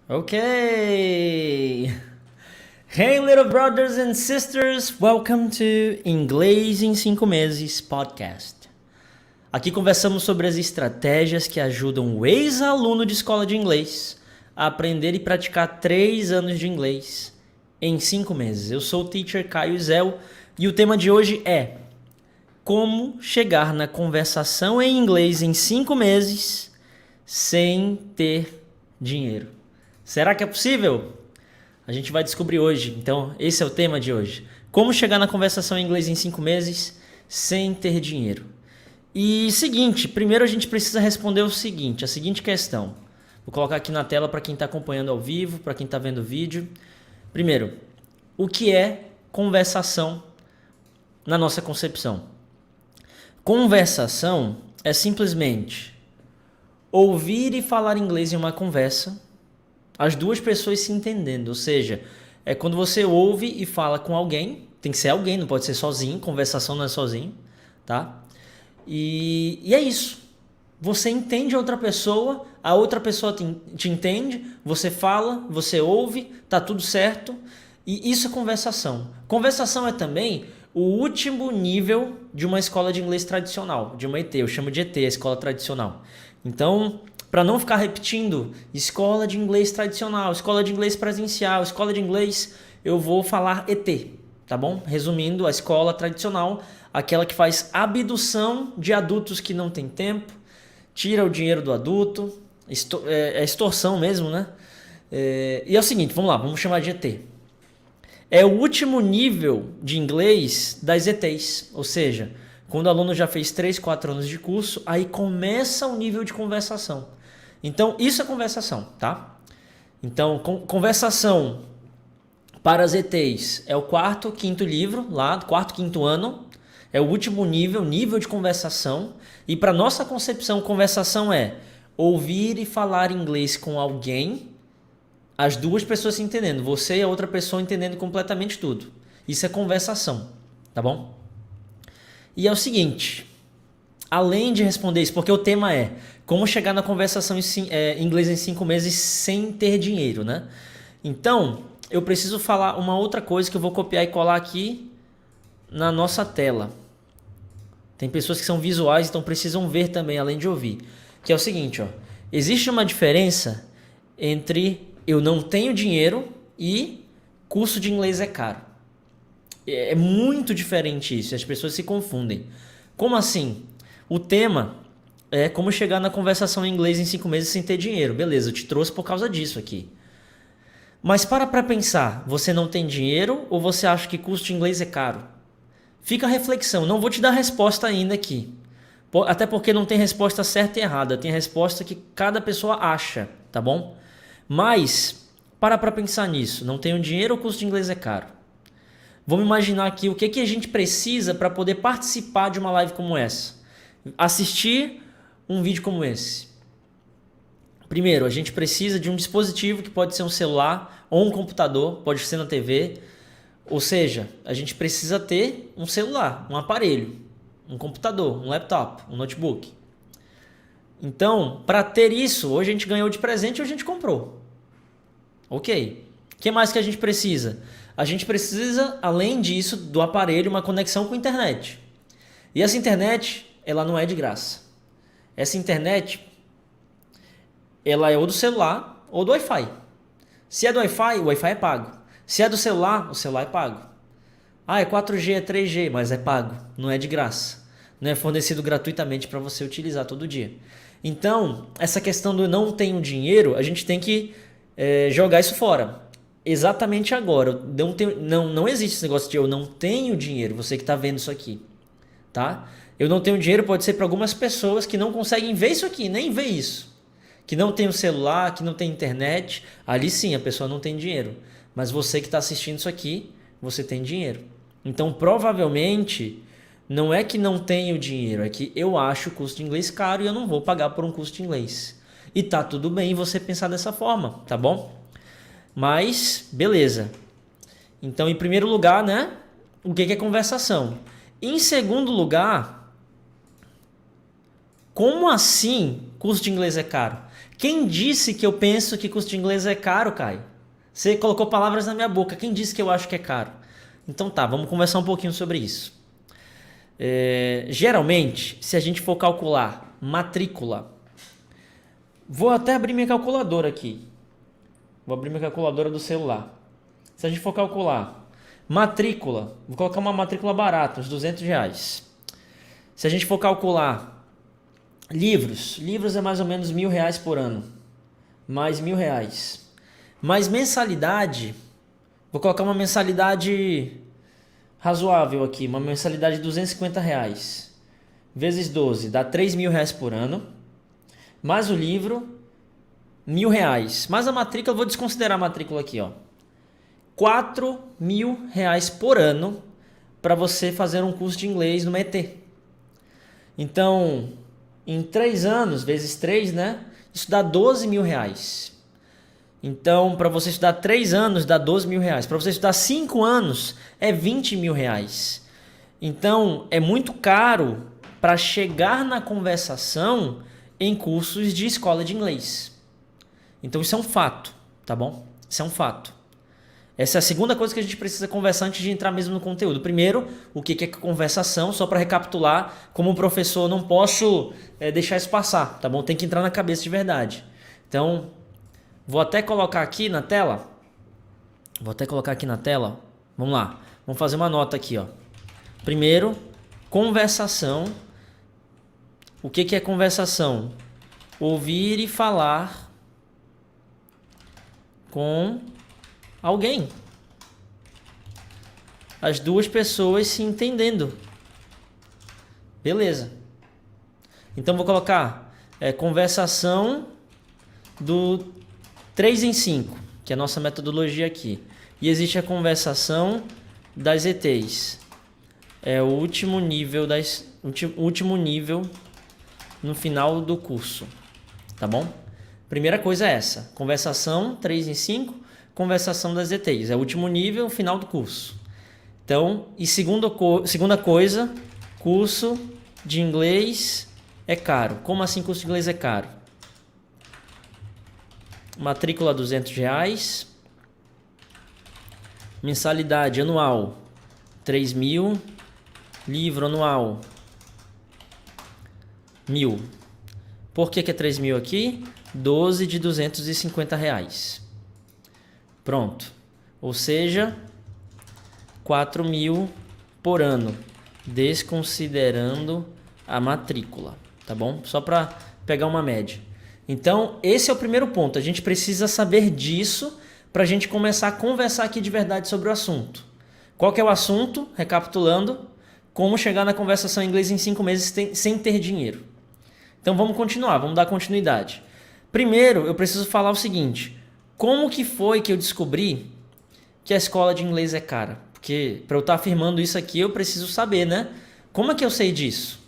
Okay. Hey, little brothers and sisters, welcome to Inglês em 5 Meses podcast. Aqui conversamos sobre as estratégias que ajudam o ex-aluno de escola de inglês a aprender e praticar 3 anos de inglês em 5 meses. Eu sou o teacher Caio Zéu e o tema de hoje é como chegar na conversação em inglês em 5 meses sem ter dinheiro. Será que é possível? A gente vai descobrir hoje. Então, esse é o tema de hoje. Como chegar na conversação em inglês em 5 meses sem ter dinheiro. E seguinte, primeiro a gente precisa responder a seguinte questão. Vou colocar aqui na tela para quem está acompanhando ao vivo, para quem está vendo o vídeo. Primeiro, o que é conversação na nossa concepção? Conversação é simplesmente ouvir e falar inglês em uma conversa, as duas pessoas se entendendo, ou seja, é quando você ouve e fala com alguém, tem que ser alguém, não pode ser sozinho, conversação não é sozinho, tá? E é isso, você entende a outra pessoa te entende, você fala, você ouve, tá tudo certo, e isso é conversação. Conversação é também o último nível de uma escola de inglês tradicional, de uma ET, eu chamo de ET, a escola tradicional. Então, para não ficar repetindo escola de inglês tradicional, escola de inglês presencial, escola de inglês, eu vou falar ET, tá bom? Resumindo, a escola tradicional, aquela que faz abdução de adultos que não tem tempo, tira o dinheiro do adulto, é extorsão mesmo, né? E é o seguinte, vamos lá, vamos chamar de ET. É o último nível de inglês das ETs, ou seja, quando o aluno já fez 3, 4 anos de curso, aí começa o nível de conversação. Então, isso é conversação, tá? Então, conversação para as ETs é o 4º, 5º livro, lá, 4º, 5º ano, é o último nível de conversação. E para nossa concepção, conversação é ouvir e falar inglês com alguém, as duas pessoas se entendendo, você e a outra pessoa entendendo completamente tudo. Isso é conversação, tá bom? E é o seguinte, além de responder isso, porque o tema é como chegar na conversação em inglês em 5 meses sem ter dinheiro, né? Então, eu preciso falar uma outra coisa que eu vou copiar e colar aqui na nossa tela. Tem pessoas que são visuais, então precisam ver também, além de ouvir. Que é o seguinte, ó. Existe uma diferença entre eu não tenho dinheiro e curso de inglês é caro. É muito diferente isso, as pessoas se confundem. Como assim? O tema é como chegar na conversação em inglês em 5 meses sem ter dinheiro. Beleza, eu te trouxe por causa disso aqui. Mas para pensar, você não tem dinheiro ou você acha que curso de inglês é caro? Fica a reflexão, não vou te dar resposta ainda aqui. Até porque não tem resposta certa e errada, tem resposta que cada pessoa acha, tá bom? Mas, para pensar nisso, não tenho dinheiro ou curso de inglês é caro? Vamos imaginar aqui o que a gente precisa para poder participar de uma live como essa. Assistir um vídeo como esse. Primeiro, a gente precisa de um dispositivo que pode ser um celular ou um computador, pode ser na TV. Ou seja, a gente precisa ter um celular, um aparelho, um computador, um laptop, um notebook. Então, para ter isso, ou a gente ganhou de presente ou a gente comprou. Ok. O que mais que a gente precisa? A gente precisa, além disso, do aparelho, uma conexão com a internet. E essa internet, ela não é de graça. Essa internet, ela é ou do celular ou do Wi-Fi. Se é do Wi-Fi, o Wi-Fi é pago. Se é do celular, o celular é pago. Ah, é 4G, é 3G, mas é pago. Não é de graça. Não é fornecido gratuitamente para você utilizar todo dia. Então, essa questão do não tenho dinheiro, a gente tem que jogar isso fora. Exatamente agora. Não existe esse negócio de eu não tenho dinheiro, você que está vendo isso aqui. Tá? Eu não tenho dinheiro pode ser para algumas pessoas que não conseguem ver isso aqui, nem ver isso. Que não tem um celular, que não tem internet. Ali sim, a pessoa não tem dinheiro. Mas você que está assistindo isso aqui, você tem dinheiro. Então, provavelmente, não é que não tenho dinheiro, é que eu acho o curso de inglês caro e eu não vou pagar por um curso de inglês. E tá tudo bem você pensar dessa forma, tá bom? Mas, beleza. Então, em primeiro lugar, né? O que é conversação? Em segundo lugar, como assim curso de inglês é caro? Quem disse que eu penso que curso de inglês é caro, Caio? Você colocou palavras na minha boca. Quem disse que eu acho que é caro? Então tá, vamos conversar um pouquinho sobre isso. Geralmente, se a gente for calcular matrícula, vou até abrir minha calculadora aqui. Vou abrir minha calculadora do celular. Se a gente for calcular matrícula, vou colocar uma matrícula barata, uns R$200. Se a gente for calcular livros é mais ou menos R$1.000 por ano. Mais R$1.000. Mais mensalidade, vou colocar uma mensalidade razoável aqui, uma mensalidade de R$250. Vezes 12, dá R$3.000 por ano. Mais o livro, R$1.000. Mais a matrícula, eu vou desconsiderar a matrícula aqui, ó. R$4.000 por ano para você fazer um curso de inglês no ET. Então, em 3 anos, vezes 3, né? Isso dá R$12.000. Então, para você estudar 3 anos, dá R$12.000. Para você estudar 5 anos, é R$20.000. Então, é muito caro para chegar na conversação em cursos de escola de inglês. Então, isso é um fato, tá bom? Isso é um fato. Essa é a segunda coisa que a gente precisa conversar antes de entrar mesmo no conteúdo. Primeiro, o que é conversação, só para recapitular, como professor não posso deixar isso passar, tá bom? Tem que entrar na cabeça de verdade. Então, vou até colocar aqui na tela. Vamos lá. Vamos fazer uma nota aqui, ó. Primeiro, conversação. O que é conversação? Ouvir e falar com alguém. As duas pessoas se entendendo. Beleza. Então vou colocar conversação do 3 em 5, que é a nossa metodologia aqui. E existe a conversação das ETs. É o último nível no final do curso. Tá bom? Primeira coisa é essa. Conversação 3 em 5. Conversação das ETs. É o último nível, final do curso. Então, e segunda coisa, curso de inglês é caro. Como assim curso de inglês é caro? Matrícula R$200. Mensalidade anual R$3.000. Livro anual R$1.000. Por que é R$3.000 aqui? 12 de R$250. Pronto. Ou seja, R$4.000 por ano, desconsiderando a matrícula, tá bom? Só para pegar uma média. Então, esse é o primeiro ponto. A gente precisa saber disso para a gente começar a conversar aqui de verdade sobre o assunto. Qual que é o assunto? Recapitulando, como chegar na conversação em inglês em 5 meses sem ter dinheiro. Então, vamos continuar, vamos dar continuidade. Primeiro, eu preciso falar o seguinte: como que foi que eu descobri que a escola de inglês é cara? Porque para eu estar afirmando isso aqui, eu preciso saber, né? Como é que eu sei disso?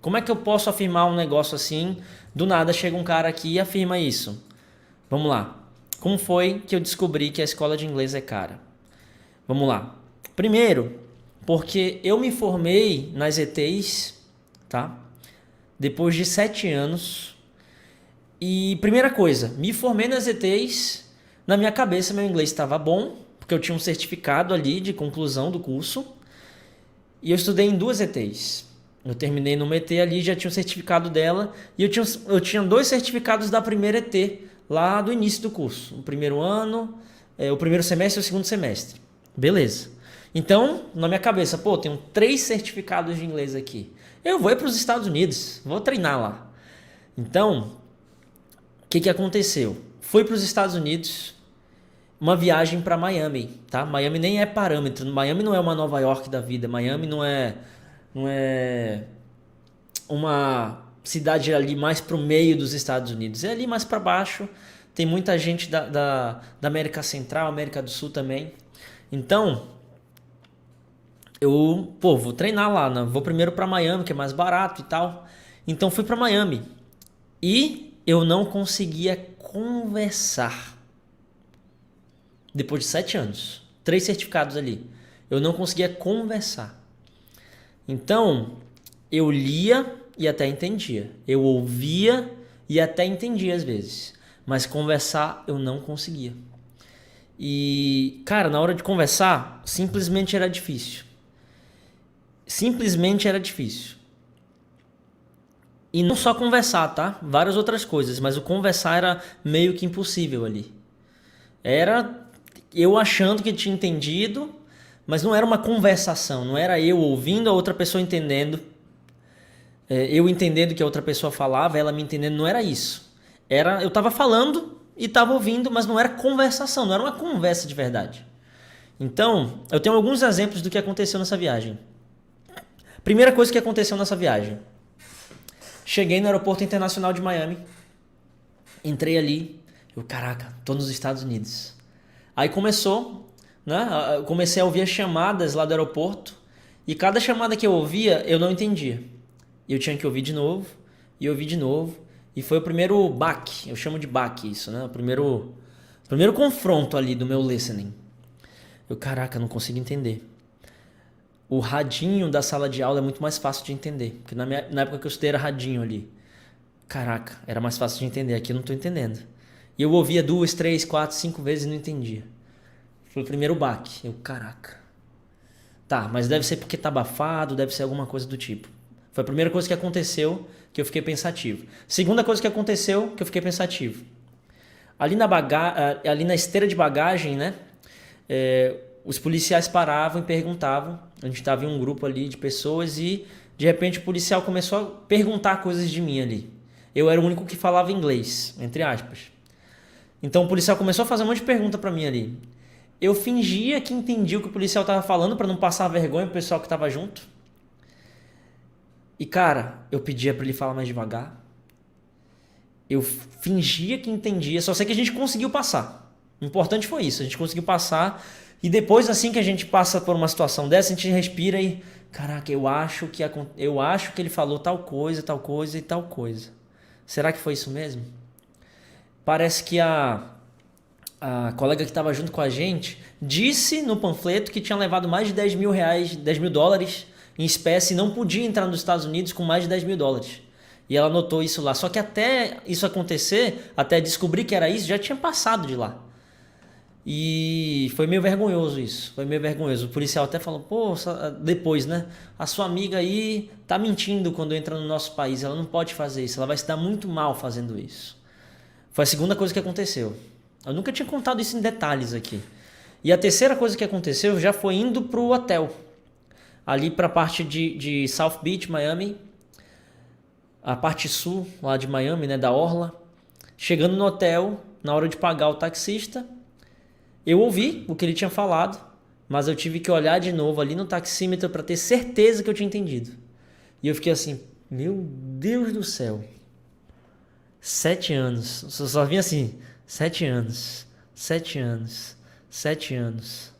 Como é que eu posso afirmar um negócio assim? Do nada chega um cara aqui e afirma isso. Vamos lá. Como foi que eu descobri que a escola de inglês é cara? Vamos lá. Primeiro, porque eu me formei nas ETs, tá? Depois de 7 anos. E primeira coisa, me formei nas ETs. Na minha cabeça, meu inglês estava bom, porque eu tinha um certificado ali de conclusão do curso. E eu estudei em 2 ETs. Eu terminei numa ET ali, já tinha um certificado dela. E eu tinha 2 certificados da primeira ET, lá do início do curso. O primeiro ano, o primeiro semestre e o segundo semestre. Beleza. Então, na minha cabeça, tenho 3 certificados de inglês aqui. Eu vou ir para os Estados Unidos, vou treinar lá. Então, o que aconteceu? Fui para os Estados Unidos, uma viagem para Miami, tá? Miami nem é parâmetro. Miami não é uma Nova York da vida. Miami não é uma cidade ali mais pro meio dos Estados Unidos. É ali mais para baixo. Tem muita gente da América Central, América do Sul também. Então, eu vou treinar lá, né? Vou primeiro para Miami, que é mais barato e tal. Então, fui para Miami. E eu não conseguia conversar. Depois de 7 anos, 3 certificados ali, eu não conseguia conversar. Então, eu lia e até entendia. Eu ouvia e até entendia às vezes. mas conversar eu não conseguia. E, cara, na hora de conversar, simplesmente era difícil. Simplesmente era difícil. E não só conversar, tá? Várias outras coisas, mas o conversar era meio que impossível ali. Era eu achando que tinha entendido, mas não era uma conversação, não era eu ouvindo a outra pessoa entendendo, eu entendendo que a outra pessoa falava, ela me entendendo, não era isso. Era eu tava falando e tava ouvindo, mas não era conversação, não era uma conversa de verdade. Então, eu tenho alguns exemplos do que aconteceu nessa viagem. Primeira coisa que aconteceu nessa viagem. Cheguei no aeroporto internacional de Miami, entrei ali, caraca, tô nos Estados Unidos. Aí começou, né? Eu comecei a ouvir as chamadas lá do aeroporto e cada chamada que eu ouvia eu não entendia. E eu tinha que ouvir de novo e ouvir de novo. E foi o primeiro baque, eu chamo de baque isso, né? O primeiro confronto ali do meu listening. Caraca, não consigo entender. O radinho da sala de aula é muito mais fácil de entender. Porque na época que eu estudei era radinho ali. Caraca, era mais fácil de entender. Aqui eu não tô entendendo. E eu ouvia 2, 3, 4, 5 vezes e não entendia. Foi o primeiro baque. Caraca. Tá, mas deve ser porque tá abafado, deve ser alguma coisa do tipo. Foi a primeira coisa que aconteceu que eu fiquei pensativo. Segunda coisa que aconteceu que eu fiquei pensativo. Ali na esteira de bagagem, né? Os policiais paravam e perguntavam. A gente estava em um grupo ali de pessoas e de repente o policial começou a perguntar coisas de mim ali. Eu era o único que falava inglês, entre aspas. Então o policial começou a fazer um monte de pergunta para mim ali. Eu fingia que entendia o que o policial estava falando para não passar vergonha pro pessoal que estava junto. E cara, eu pedia para ele falar mais devagar. Eu fingia que entendia, só sei que a gente conseguiu passar. O importante foi isso, a gente conseguiu passar. E depois, assim que a gente passa por uma situação dessa, a gente respira e... Caraca, eu acho que ele falou tal coisa e tal coisa. Será que foi isso mesmo? Parece que a colega que estava junto com a gente disse no panfleto que tinha levado mais de 10 mil reais, 10 mil dólares em espécie e não podia entrar nos Estados Unidos com mais de 10 mil dólares. E ela anotou isso lá. Só que até isso acontecer, até descobrir que era isso, já tinha passado de lá. E foi meio vergonhoso isso, foi meio vergonhoso. O policial até falou, pô, depois, né? A sua amiga aí tá mentindo quando entra no nosso país, ela não pode fazer isso, ela vai se dar muito mal fazendo isso. Foi a segunda coisa que aconteceu. Eu nunca tinha contado isso em detalhes aqui. E a terceira coisa que aconteceu já foi indo pro hotel. Ali pra parte de South Beach, Miami, a parte sul lá de Miami, né, da orla. Chegando no hotel, na hora de pagar o taxista, eu ouvi o que ele tinha falado, mas eu tive que olhar de novo ali no taxímetro para ter certeza que eu tinha entendido. E eu fiquei assim, meu Deus do céu. 7 anos. Só vinha assim, 7 anos, 7 anos, 7 anos.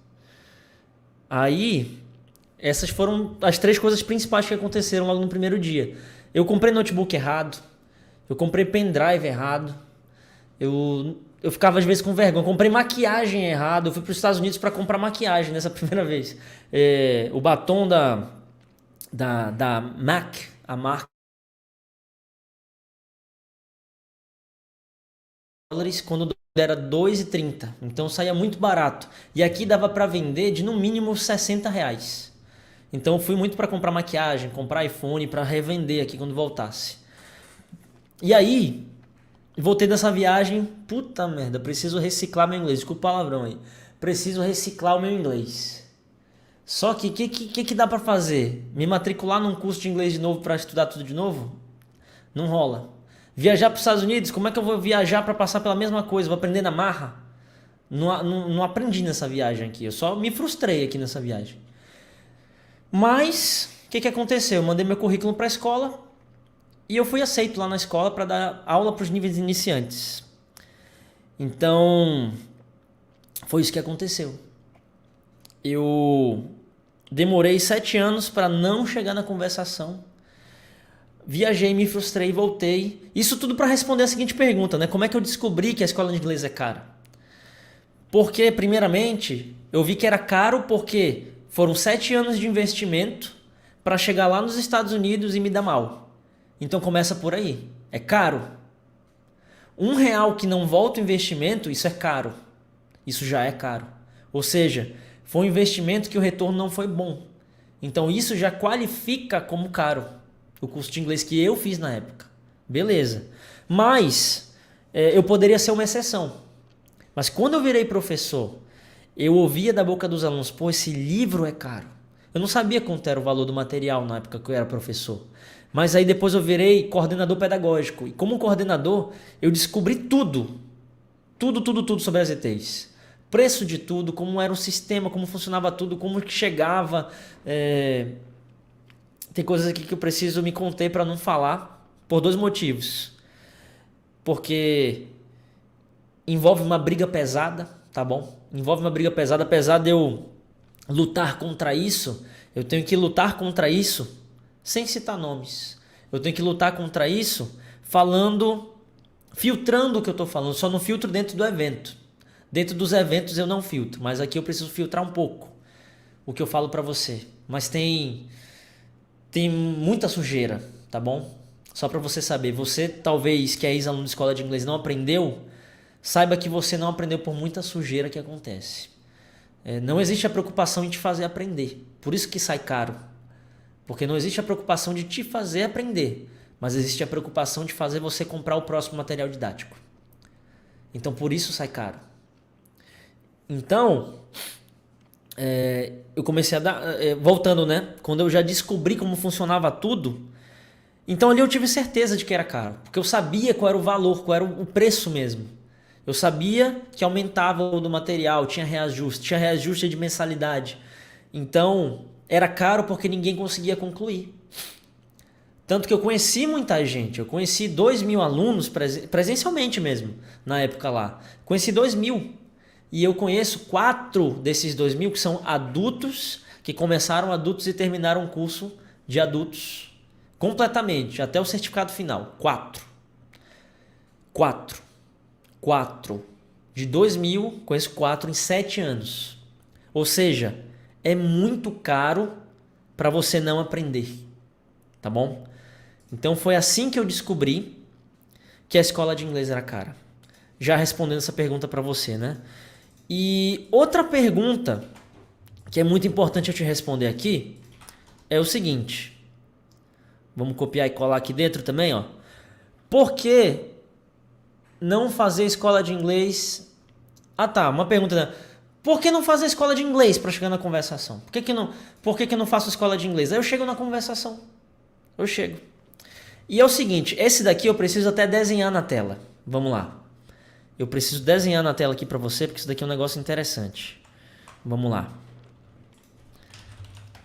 Aí, essas foram as 3 coisas principais que aconteceram logo no primeiro dia. Eu comprei notebook errado, eu comprei pendrive errado, eu ficava às vezes com vergonha. Eu comprei maquiagem errado. Eu fui para os Estados Unidos para comprar maquiagem nessa primeira vez. O batom da MAC, a marca, quando era 2,30. Então saía muito barato. E aqui dava para vender de no mínimo 60 reais. Então eu fui muito para comprar maquiagem, comprar iPhone para revender aqui quando voltasse. E aí... voltei dessa viagem, puta merda, preciso reciclar meu inglês, desculpa o palavrão aí. Preciso reciclar o meu inglês. Só que o que dá pra fazer? Me matricular num curso de inglês de novo pra estudar tudo de novo? Não rola. Viajar pros Estados Unidos, como é que eu vou viajar pra passar pela mesma coisa? Vou aprender na marra? Não aprendi nessa viagem aqui, eu só me frustrei aqui nessa viagem. Mas, o que aconteceu? Eu mandei meu currículo pra escola. E eu fui aceito lá na escola para dar aula para os níveis iniciantes. Então, foi isso que aconteceu. Eu demorei 7 anos para não chegar na conversação. Viajei, me frustrei, voltei. Isso tudo para responder a seguinte pergunta, né? Como é que eu descobri que a escola de inglês é cara? Porque, primeiramente, eu vi que era caro porque foram 7 anos de investimento para chegar lá nos Estados Unidos e me dar mal. Então começa por aí. É caro. R$ 1 que não volta o investimento, isso é caro. Isso já é caro. Ou seja, foi um investimento que o retorno não foi bom. Então isso já qualifica como caro o curso de inglês que eu fiz na época. Beleza. Mas eu poderia ser uma exceção. Mas quando eu virei professor, eu ouvia da boca dos alunos, pô, esse livro é caro. Eu não sabia quanto era o valor do material na época que eu era professor. Mas aí depois eu virei coordenador pedagógico. E como coordenador, eu descobri tudo. Tudo sobre as ETs. Preço de tudo, como era o sistema, como funcionava tudo, como que chegava. Tem coisas aqui que eu preciso me conter para não falar, por 2 motivos. Porque envolve uma briga pesada, tá bom? Envolve uma briga pesada, apesar de eu lutar contra isso, eu tenho que lutar contra isso sem citar nomes. Eu tenho que lutar contra isso falando, filtrando o que eu estou falando, só não filtro dentro do evento. Dentro dos eventos eu não filtro, mas aqui eu preciso filtrar um pouco o que eu falo para você. Mas tem muita sujeira, tá bom? Só para você saber, você talvez que é ex-aluno de escola de inglês não aprendeu, saiba que você não aprendeu por muita sujeira que acontece. Não existe a preocupação em te fazer aprender, por isso que sai caro. Porque não existe a preocupação de te fazer aprender, mas existe a preocupação de fazer você comprar o próximo material didático. Então por isso sai caro. Então, eu comecei a dar... voltando, né? Quando eu já descobri como funcionava tudo, então ali eu tive certeza de que era caro. Porque eu sabia qual era o valor, qual era o preço mesmo. Eu sabia que aumentava o do material, tinha reajuste de mensalidade. Então, era caro porque ninguém conseguia concluir. Tanto que eu conheci muita gente. Eu conheci 2.000 alunos presencialmente mesmo, na época lá. Conheci 2.000. E eu conheço 4 desses 2.000 que são adultos, que começaram adultos e terminaram o curso de adultos completamente, até o certificado final. 4. De 2.000, conheço 4 em 7 anos. Ou seja, é muito caro para você não aprender. Tá bom? Então foi assim que eu descobri que a escola de inglês era cara. Já respondendo essa pergunta para você, né? E outra pergunta que é muito importante eu te responder aqui é o seguinte. Vamos copiar e colar aqui dentro também, ó. Por que não fazer escola de inglês? Ah, tá, uma pergunta, né? Por que não fazer escola de inglês para chegar na conversação? Por que eu não faço escola de inglês? Aí eu chego na conversação. Eu chego. E é o seguinte, esse daqui eu preciso até desenhar na tela. Vamos lá. Eu preciso desenhar na tela aqui para você, porque isso daqui é um negócio interessante. Vamos lá.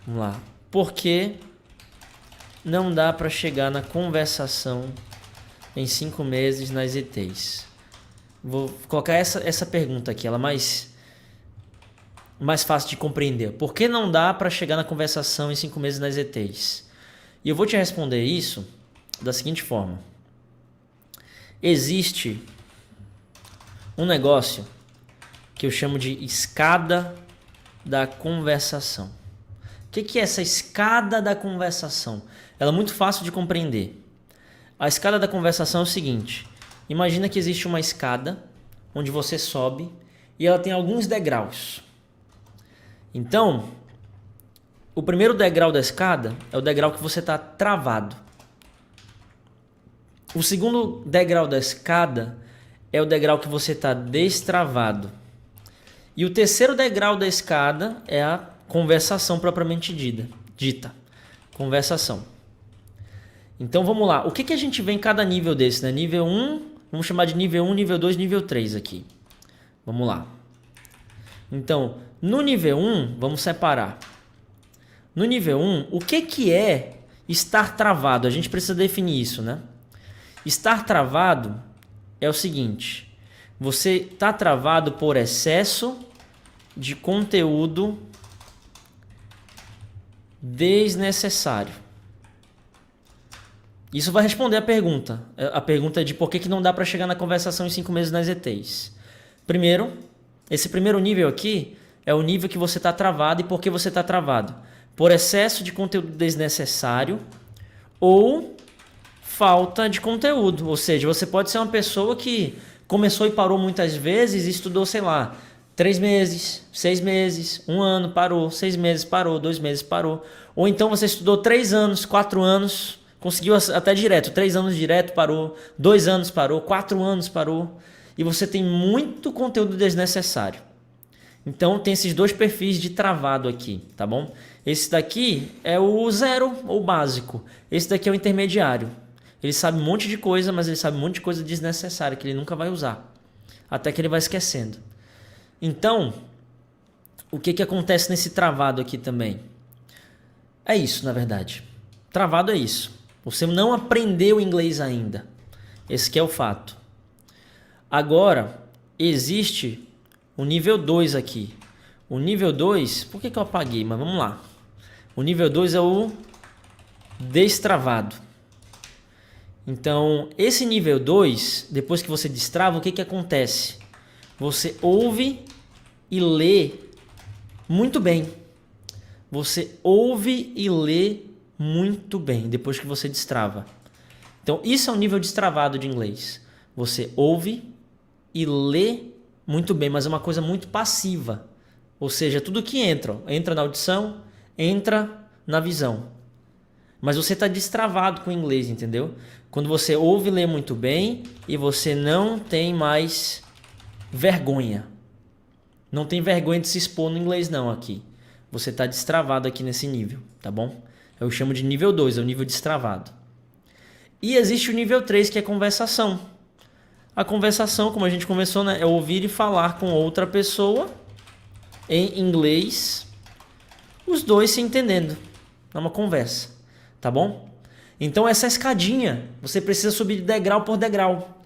Vamos lá. Por que não dá para chegar na conversação em 5 meses nas ETs? Vou colocar essa pergunta aqui, ela mais fácil de compreender. Por que não dá para chegar na conversação em 5 meses nas ETs? E eu vou te responder isso da seguinte forma. Existe um negócio que eu chamo de escada da conversação. O que é essa escada da conversação? Ela é muito fácil de compreender. A escada da conversação é o seguinte. Imagina que existe uma escada onde você sobe e ela tem alguns degraus. Então, o primeiro degrau da escada é o degrau que você está travado. O segundo degrau da escada é o degrau que você está destravado. E o terceiro degrau da escada é a conversação propriamente dita. Conversação. Então vamos lá. O que a gente vê em cada nível desse, né? Nível 1, vamos chamar de nível 1, nível 2, nível 3 aqui. Vamos lá. Então, no nível 1, vamos separar. No nível 1, o que é estar travado? A gente precisa definir isso, né? Estar travado é o seguinte. Você está travado por excesso de conteúdo desnecessário. Isso vai responder a pergunta. A pergunta de por que não dá para chegar na conversação em 5 meses nas ETs. Primeiro, esse primeiro nível aqui é o nível que você está travado. E por que você está travado? Por excesso de conteúdo desnecessário ou falta de conteúdo. Ou seja, você pode ser uma pessoa que começou e parou muitas vezes e estudou, sei lá, 3 meses, 6 meses, 1 ano, parou, 6 meses, parou, 2 meses, parou. Ou então você estudou 3 anos, 4 anos, conseguiu até direto, 3 anos direto, parou, 2 anos parou, 4 anos parou. E você tem muito conteúdo desnecessário. Então tem esses dois perfis de travado aqui, tá bom? Esse daqui é o zero, ou básico. Esse daqui é o intermediário. Ele sabe um monte de coisa, mas ele sabe um monte de coisa desnecessária que ele nunca vai usar. Até que ele vai esquecendo. Então, o que acontece nesse travado aqui também? É isso, na verdade. Travado é isso. Você não aprendeu inglês ainda. Esse que é o fato. Agora, existe o nível 2 aqui. O nível 2, por que eu apaguei? Mas vamos lá. O nível 2 é o destravado. Então, esse nível 2, depois que você destrava, o que acontece? Você ouve e lê muito bem. Você ouve e lê muito bem depois que você destrava. Então, isso é um nível destravado de inglês. Você ouve e lê muito bem, mas é uma coisa muito passiva. Ou seja, tudo que entra na audição, entra na visão. Mas você está destravado com o inglês, entendeu? Quando você ouve e lê muito bem e você não tem mais vergonha. Não tem vergonha de se expor no inglês não aqui. Você está destravado aqui nesse nível, tá bom? Eu chamo de nível 2, é o nível destravado. E existe o nível 3, que é conversação. A conversação, como a gente conversou, né, é ouvir e falar com outra pessoa em inglês, os dois se entendendo. É uma conversa, tá bom? Então essa escadinha, você precisa subir degrau por degrau.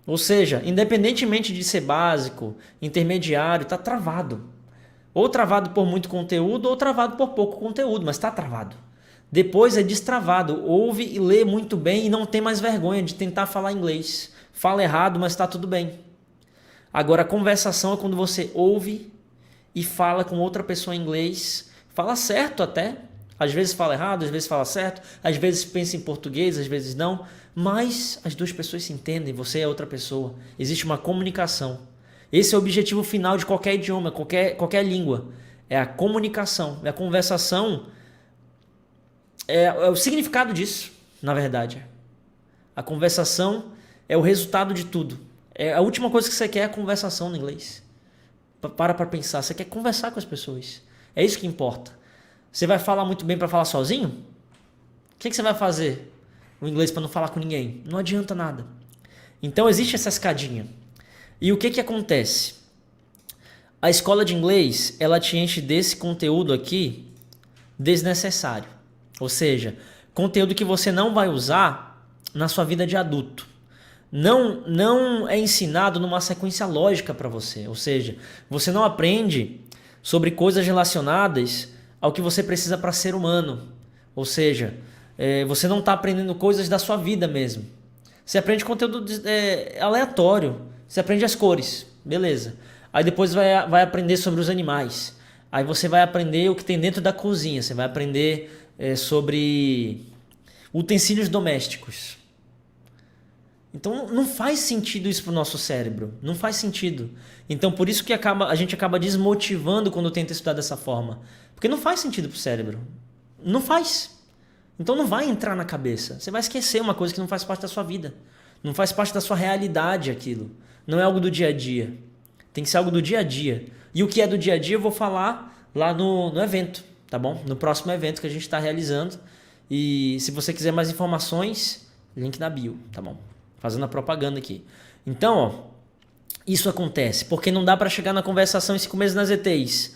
Ou seja, independentemente de ser básico, intermediário, está travado. Ou travado por muito conteúdo, ou travado por pouco conteúdo, mas está travado. Depois é destravado, ouve e lê muito bem e não tem mais vergonha de tentar falar inglês. Fala errado, mas está tudo bem. Agora, a conversação é quando você ouve e fala com outra pessoa em inglês. Fala certo até. Às vezes fala errado, às vezes fala certo. Às vezes pensa em português, às vezes não. Mas as duas pessoas se entendem, você é outra pessoa. Existe uma comunicação. Esse é o objetivo final de qualquer idioma, qualquer língua. É a comunicação. A conversação é o significado disso, na verdade. A conversação é o resultado de tudo. É a última coisa que você quer é a conversação no inglês. Para pensar. Você quer conversar com as pessoas. É isso que importa. Você vai falar muito bem para falar sozinho? O que você vai fazer no inglês para não falar com ninguém? Não adianta nada. Então existe essa escadinha. E o que acontece? A escola de inglês, ela te enche desse conteúdo aqui desnecessário. Ou seja, conteúdo que você não vai usar na sua vida de adulto. Não é ensinado numa sequência lógica para você. Ou seja, você não aprende sobre coisas relacionadas ao que você precisa para ser humano. Ou seja, você não está aprendendo coisas da sua vida mesmo. Você aprende conteúdo aleatório. Você aprende as cores, beleza. Aí depois vai aprender sobre os animais. Aí você vai aprender o que tem dentro da cozinha. Você vai aprender sobre utensílios domésticos. Então não faz sentido isso para o nosso cérebro. Não faz sentido. Então por isso que a gente acaba desmotivando quando tenta estudar dessa forma. Porque não faz sentido para o cérebro. Não faz. Então não vai entrar na cabeça. Você vai esquecer uma coisa que não faz parte da sua vida. Não faz parte da sua realidade aquilo. Não é algo do dia a dia. Tem que ser algo do dia a dia. E o que é do dia a dia eu vou falar lá no evento, tá bom? No próximo evento que a gente está realizando. E se você quiser mais informações, link na bio, tá bom? Fazendo a propaganda aqui. Então, ó, isso acontece porque não dá para chegar na conversação em 5 meses nas ETs.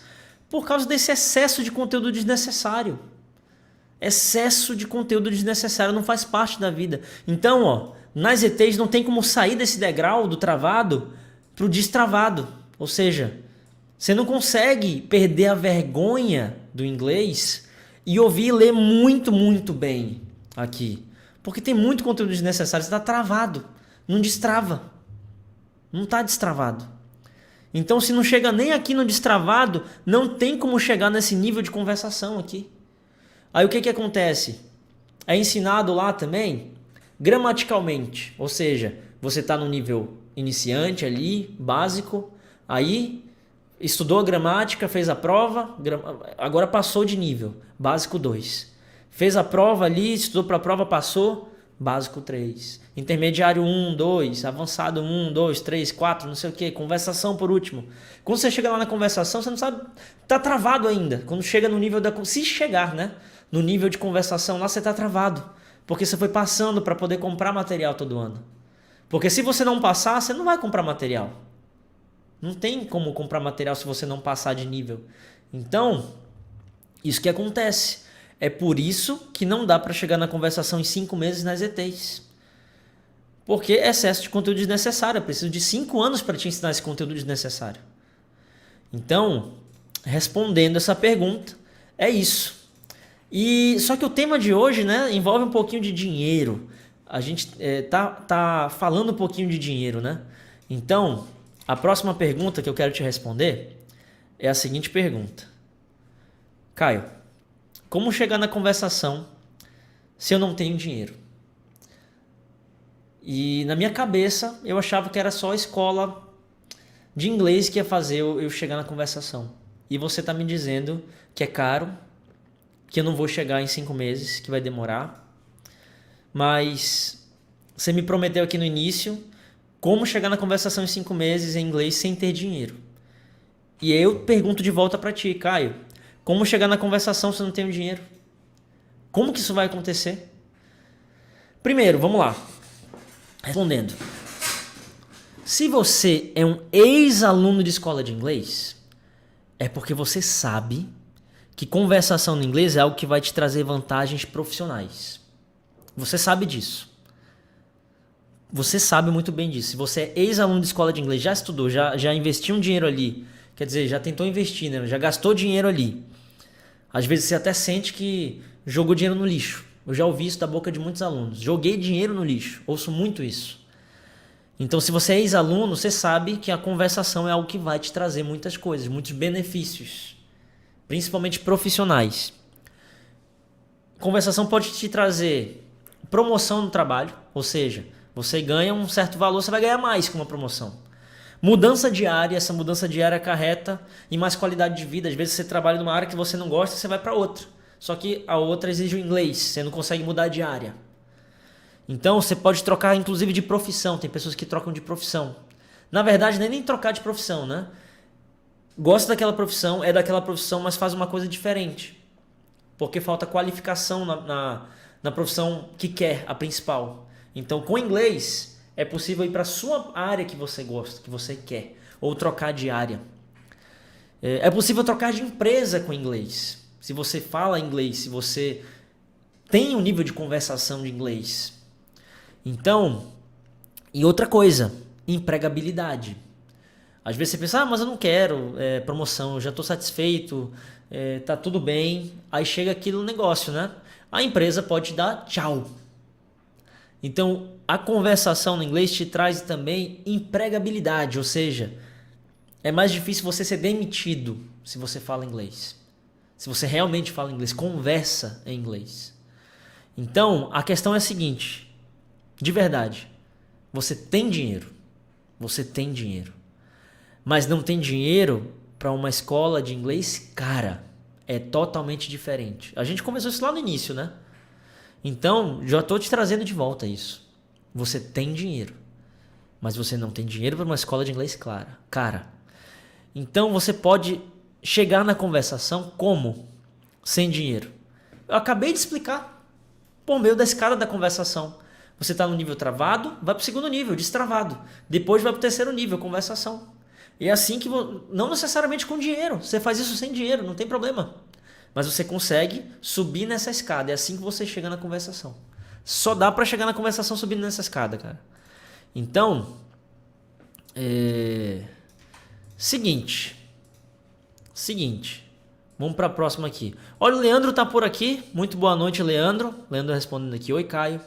Por causa desse excesso de conteúdo desnecessário. Excesso de conteúdo desnecessário não faz parte da vida. Então, ó, nas ETs não tem como sair desse degrau do travado para o destravado. Ou seja, você não consegue perder a vergonha do inglês e ouvir e ler muito, muito bem aqui. Porque tem muito conteúdo desnecessário, você está travado, não destrava. Não está destravado. Então, se não chega nem aqui no destravado, não tem como chegar nesse nível de conversação aqui. Aí o que acontece? É ensinado lá também gramaticalmente, ou seja, você está no nível iniciante ali, básico, aí estudou a gramática, fez a prova, agora passou de nível, básico 2. Fez a prova ali, estudou para a prova, passou, básico 3. Intermediário 1, 2, avançado 1, 2, 3, 4, não sei o que, conversação por último. Quando você chega lá na conversação, você não sabe, tá travado ainda. Quando chega no nível se chegar, né, no nível de conversação lá, você tá travado, porque você foi passando para poder comprar material todo ano. Porque se você não passar, você não vai comprar material. Não tem como comprar material se você não passar de nível. Então, isso que acontece. É por isso que não dá para chegar na conversação em 5 meses nas ETs. Porque é excesso de conteúdo desnecessário. Eu preciso de 5 anos para te ensinar esse conteúdo desnecessário. Então, respondendo essa pergunta, é isso. E só que o tema de hoje, né, envolve um pouquinho de dinheiro. A gente tá falando um pouquinho de dinheiro, né? Então, a próxima pergunta que eu quero te responder é a seguinte pergunta. Caio, como chegar na conversação se eu não tenho dinheiro? E na minha cabeça eu achava que era só a escola de inglês que ia fazer eu chegar na conversação. E você está me dizendo que é caro, que eu não vou chegar em 5 meses, que vai demorar. Mas você me prometeu aqui no início como chegar na conversação em 5 meses em inglês sem ter dinheiro. E aí eu pergunto de volta para ti, Caio, como chegar na conversação se eu não tenho dinheiro? Como que isso vai acontecer? Primeiro, vamos lá. Respondendo. Se você é um ex-aluno de escola de inglês, é porque você sabe que conversação no inglês é algo que vai te trazer vantagens profissionais. Você sabe disso. Você sabe muito bem disso. Se você é ex-aluno de escola de inglês, já estudou, já investiu um dinheiro ali, quer dizer, já tentou investir, né? Já gastou dinheiro ali. Às vezes você até sente que jogou dinheiro no lixo. Eu já ouvi isso da boca de muitos alunos. Joguei dinheiro no lixo. Ouço muito isso. Então, se você é ex-aluno, você sabe que a conversação é algo que vai te trazer muitas coisas, muitos benefícios, principalmente profissionais. Conversação pode te trazer promoção no trabalho, ou seja, você ganha um certo valor, você vai ganhar mais com uma promoção. Mudança diária, essa mudança diária acarreta em mais qualidade de vida. Às vezes você trabalha numa área que você não gosta, você vai para outra. Só que a outra exige o inglês, você não consegue mudar de área. Então você pode trocar inclusive de profissão, tem pessoas que trocam de profissão. Na verdade, nem trocar de profissão, né? Gosta daquela profissão, é daquela profissão, mas faz uma coisa diferente. Porque falta qualificação na profissão que quer, a principal. Então, com inglês, é possível ir para a sua área que você gosta, que você quer, ou trocar de área. É possível trocar de empresa com inglês. Se você fala inglês, se você tem um nível de conversação de inglês. Então, e outra coisa, empregabilidade. Às vezes você pensa, mas eu não quero promoção, eu já estou satisfeito, tá tudo bem. Aí chega aquilo no negócio, né? A empresa pode dar tchau. Então, a conversação no inglês te traz também empregabilidade, ou seja, é mais difícil você ser demitido se você fala inglês. Se você realmente fala inglês, conversa em inglês. Então, a questão é a seguinte, de verdade, você tem dinheiro, mas não tem dinheiro para uma escola de inglês cara. É totalmente diferente. A gente começou isso lá no início, né? Então, já estou te trazendo de volta isso. Você tem dinheiro, mas você não tem dinheiro para uma escola de inglês cara. Então, você pode chegar na conversação como? Sem dinheiro. Eu acabei de explicar por meio da escada da conversação. Você está no nível travado, vai para o segundo nível, destravado. Depois vai para o terceiro nível, conversação. E é assim que, não necessariamente com dinheiro, você faz isso sem dinheiro, não tem problema. Mas você consegue subir nessa escada, é assim que você chega na conversação. Só dá para chegar na conversação subindo nessa escada, cara. Então, Seguinte, vamos para a próxima aqui. Olha, o Leandro tá por aqui. Muito boa noite, Leandro. Leandro respondendo aqui. Oi, Caio.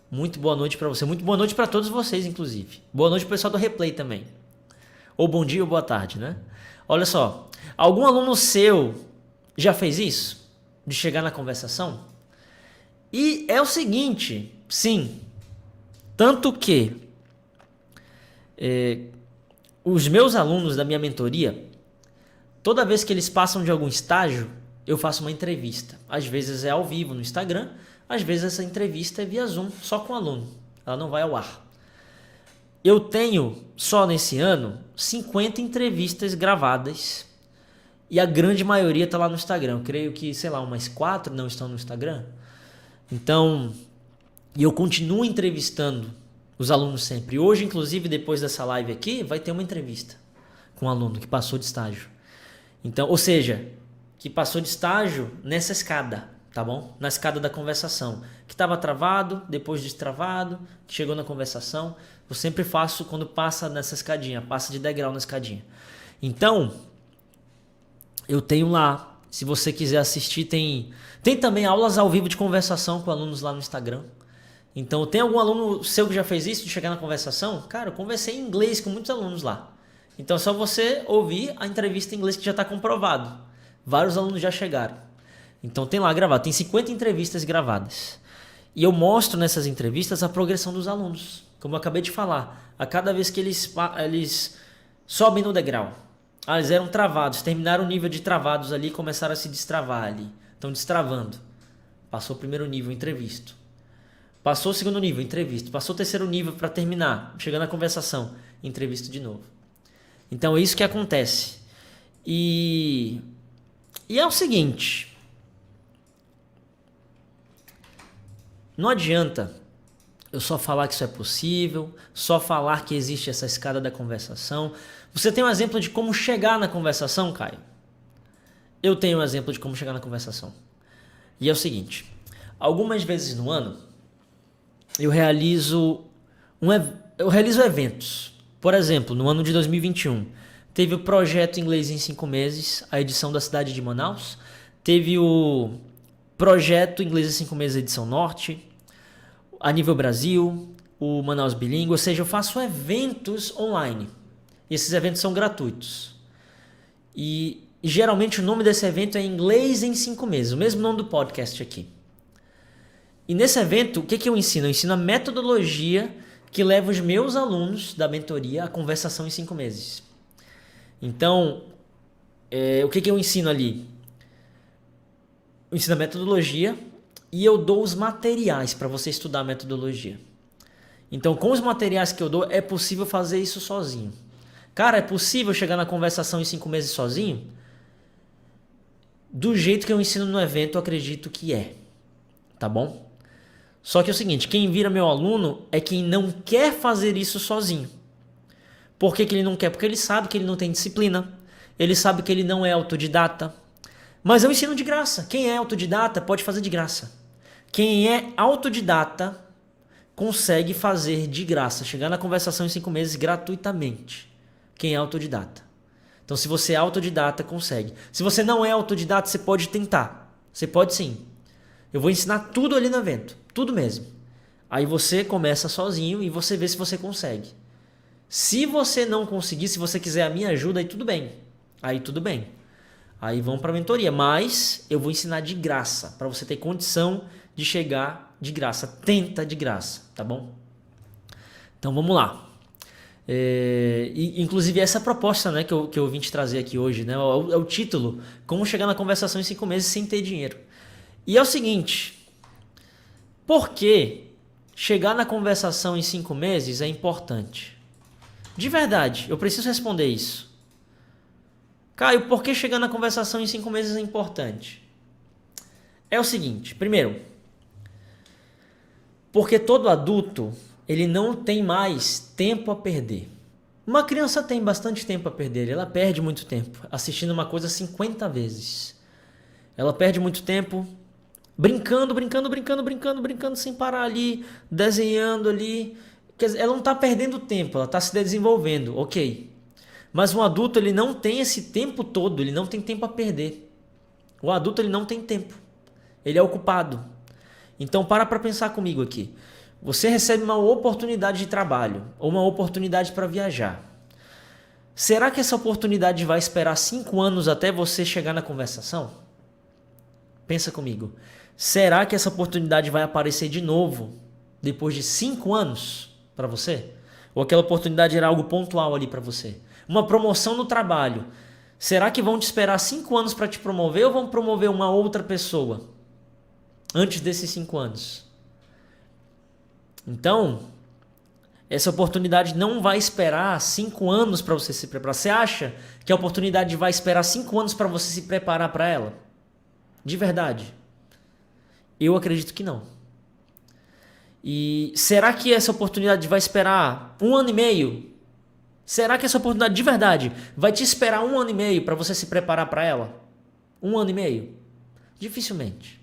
Muito boa noite para você. Muito boa noite para todos vocês, inclusive. Boa noite pro pessoal do replay também. Ou bom dia ou boa tarde, né? Olha só. Algum aluno seu já fez isso? De chegar na conversação? E é o seguinte. Sim. Tanto que os meus alunos da minha mentoria, toda vez que eles passam de algum estágio, eu faço uma entrevista. Às vezes é ao vivo no Instagram, às vezes essa entrevista é via Zoom, só com o aluno. Ela não vai ao ar. Eu tenho, só nesse ano, 50 entrevistas gravadas e a grande maioria está lá no Instagram. Eu creio que, sei lá, umas 4 não estão no Instagram. Então, e eu continuo entrevistando os alunos sempre. Hoje, inclusive, depois dessa live aqui, vai ter uma entrevista com um aluno que passou de estágio. Então, ou seja, que passou de estágio nessa escada, tá bom? Na escada da conversação. Que estava travado, depois destravado, que chegou na conversação. Eu sempre faço quando passa nessa escadinha, passa de degrau na escadinha. Então, eu tenho lá. Se você quiser assistir, tem também aulas ao vivo de conversação com alunos lá no Instagram. Então, tem algum aluno seu que já fez isso, de chegar na conversação? Cara, eu conversei em inglês com muitos alunos lá. Então, é só você ouvir a entrevista em inglês que já está comprovado. Vários alunos já chegaram. Então, tem lá gravado. Tem 50 entrevistas gravadas. E eu mostro nessas entrevistas a progressão dos alunos. Como eu acabei de falar. A cada vez que eles sobem no degrau. Eles eram travados. Terminaram o nível de travados ali e começaram a se destravar ali. Estão destravando. Passou o primeiro nível, entrevisto. Passou o segundo nível, entrevisto. Passou o terceiro nível para terminar. Chegando na conversação, entrevisto de novo. Então é isso que acontece. E é o seguinte. Não adianta eu só falar que isso é possível, só falar que existe essa escada da conversação. Você tem um exemplo de como chegar na conversação, Caio? Eu tenho um exemplo de como chegar na conversação. E é o seguinte. Algumas vezes no ano, eu realizo eventos. Por exemplo, no ano de 2021, teve o projeto Inglês em 5 meses, a edição da cidade de Manaus. Teve o projeto Inglês em 5 meses, edição norte. A nível Brasil, o Manaus Bilíngue. Ou seja, eu faço eventos online. E esses eventos são gratuitos. E geralmente o nome desse evento é Inglês em 5 meses. O mesmo nome do podcast aqui. E nesse evento, o que eu ensino? Eu ensino a metodologia que leva os meus alunos da mentoria à conversação em 5 meses. Então, o que eu ensino ali? Eu ensino a metodologia e eu dou os materiais para você estudar a metodologia. Então, com os materiais que eu dou, é possível fazer isso sozinho. Cara, é possível chegar na conversação em 5 meses sozinho? Do jeito que eu ensino no evento, eu acredito que é. Tá bom? Só que é o seguinte, quem vira meu aluno é quem não quer fazer isso sozinho. Por que ele não quer? Porque ele sabe que ele não tem disciplina, ele sabe que ele não é autodidata. Mas eu ensino de graça. Quem é autodidata pode fazer de graça. Quem é autodidata consegue fazer de graça, chegar na conversação em 5 meses gratuitamente. Quem é autodidata. Então, se você é autodidata, consegue. Se você não é autodidata, você pode tentar. Você pode sim. Eu vou ensinar tudo ali no evento. Tudo mesmo. Aí você começa sozinho e você vê se você consegue. Se você não conseguir, se você quiser a minha ajuda, aí tudo bem. Aí vão para a mentoria. Mas eu vou ensinar de graça. Para você ter condição de chegar de graça. Tenta de graça, tá bom? Então vamos lá. Inclusive essa é a proposta, né, que eu vim te trazer aqui hoje, né? É o título. Como chegar na conversação em 5 meses sem ter dinheiro. E é o seguinte. Por que chegar na conversação em 5 meses é importante? De verdade, eu preciso responder isso. Caio, por que chegar na conversação em 5 meses é importante? É o seguinte, primeiro, porque todo adulto, ele não tem mais tempo a perder. Uma criança tem bastante tempo a perder, ela perde muito tempo assistindo uma coisa 50 vezes. Ela perde muito tempo brincando sem parar ali, desenhando ali. Quer dizer, ela não está perdendo tempo, ela está se desenvolvendo, ok. Mas um adulto, ele não tem esse tempo todo, ele não tem tempo a perder. O adulto, ele não tem tempo. Ele é ocupado. Então, para pensar comigo aqui. Você recebe uma oportunidade de trabalho, ou uma oportunidade para viajar. Será que essa oportunidade vai esperar 5 anos até você chegar na conversação? Pensa comigo. Será que essa oportunidade vai aparecer de novo depois de 5 anos para você? Ou aquela oportunidade era algo pontual ali para você? Uma promoção no trabalho. Será que vão te esperar 5 anos para te promover ou vão promover uma outra pessoa antes desses 5 anos? Então, essa oportunidade não vai esperar 5 anos para você se preparar. Você acha que a oportunidade vai esperar 5 anos para você se preparar para ela? De verdade? Eu acredito que não. E será que essa oportunidade vai esperar 1 ano e meio? Será que essa oportunidade de verdade vai te esperar 1 ano e meio para você se preparar para ela? 1 ano e meio? Dificilmente.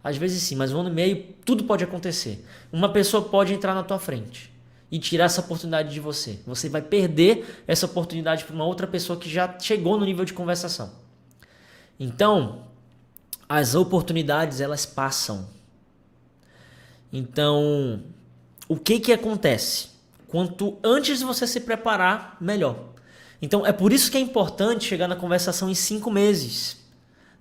Às vezes sim, mas 1 ano e meio tudo pode acontecer. Uma pessoa pode entrar na tua frente e tirar essa oportunidade de você. Você vai perder essa oportunidade para uma outra pessoa que já chegou no nível de conversação. Então, as oportunidades elas passam. Então, o que acontece? Quanto antes você se preparar, melhor. Então, é por isso que é importante chegar na conversação em 5 meses,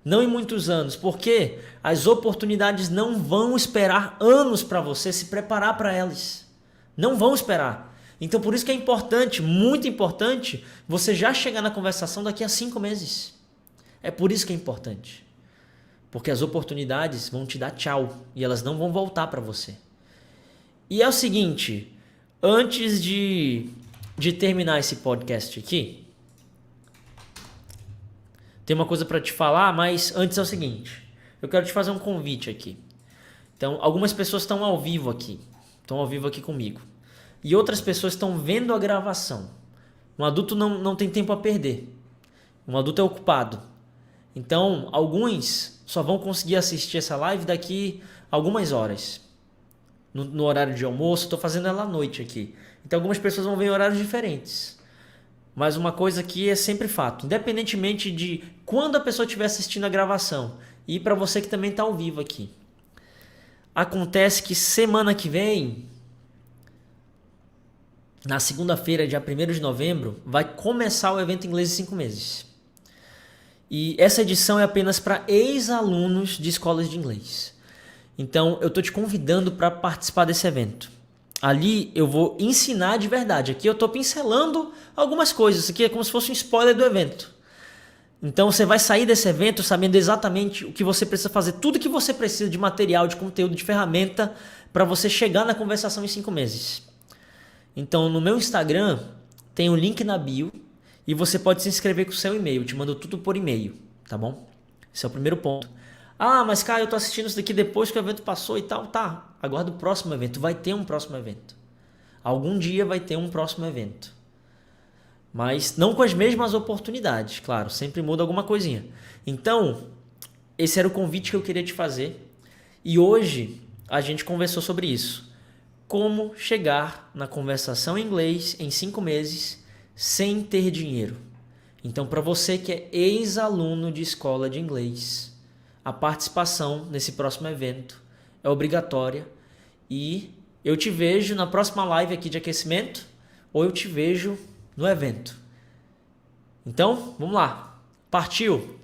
não em muitos anos, porque as oportunidades não vão esperar anos para você se preparar para elas. Não vão esperar. Então, por isso que é importante, muito importante, você já chegar na conversação daqui a 5 meses. É por isso que é importante. Porque as oportunidades vão te dar tchau e elas não vão voltar para você. E é o seguinte, antes de terminar esse podcast aqui, tem uma coisa para te falar, mas antes é o seguinte, eu quero te fazer um convite aqui. Então, algumas pessoas estão ao vivo aqui comigo. E outras pessoas estão vendo a gravação. Um adulto não tem tempo a perder. Um adulto é ocupado. Então, alguns só vão conseguir assistir essa live daqui algumas horas. No horário de almoço, estou fazendo ela à noite aqui. Então, algumas pessoas vão ver em horários diferentes. Mas uma coisa que é sempre fato, independentemente de quando a pessoa estiver assistindo a gravação, e para você que também está ao vivo aqui. Acontece que semana que vem, na segunda-feira, dia 1º de novembro, vai começar o evento Inglês em 5 meses. E essa edição é apenas para ex-alunos de escolas de inglês. Então, eu estou te convidando para participar desse evento. Ali eu vou ensinar de verdade. Aqui eu estou pincelando algumas coisas. Isso aqui é como se fosse um spoiler do evento. Então, você vai sair desse evento sabendo exatamente o que você precisa fazer. Tudo que você precisa de material, de conteúdo, de ferramenta para você chegar na conversação em 5 meses. Então, no meu Instagram, tem um link na bio. E você pode se inscrever com o seu e-mail. Eu te mando tudo por e-mail, tá bom? Esse é o primeiro ponto. Ah, mas cara, eu tô assistindo isso daqui depois que o evento passou e tal. Tá, aguarda o próximo evento. Vai ter um próximo evento. Algum dia vai ter um próximo evento. Mas não com as mesmas oportunidades, claro. Sempre muda alguma coisinha. Então, esse era o convite que eu queria te fazer. E hoje a gente conversou sobre isso. Como chegar na conversação em inglês em 5 meses sem ter dinheiro. Então, para você que é ex-aluno de escola de inglês, a participação nesse próximo evento é obrigatória e eu te vejo na próxima live aqui de aquecimento ou eu te vejo no evento. Então, vamos lá. Partiu!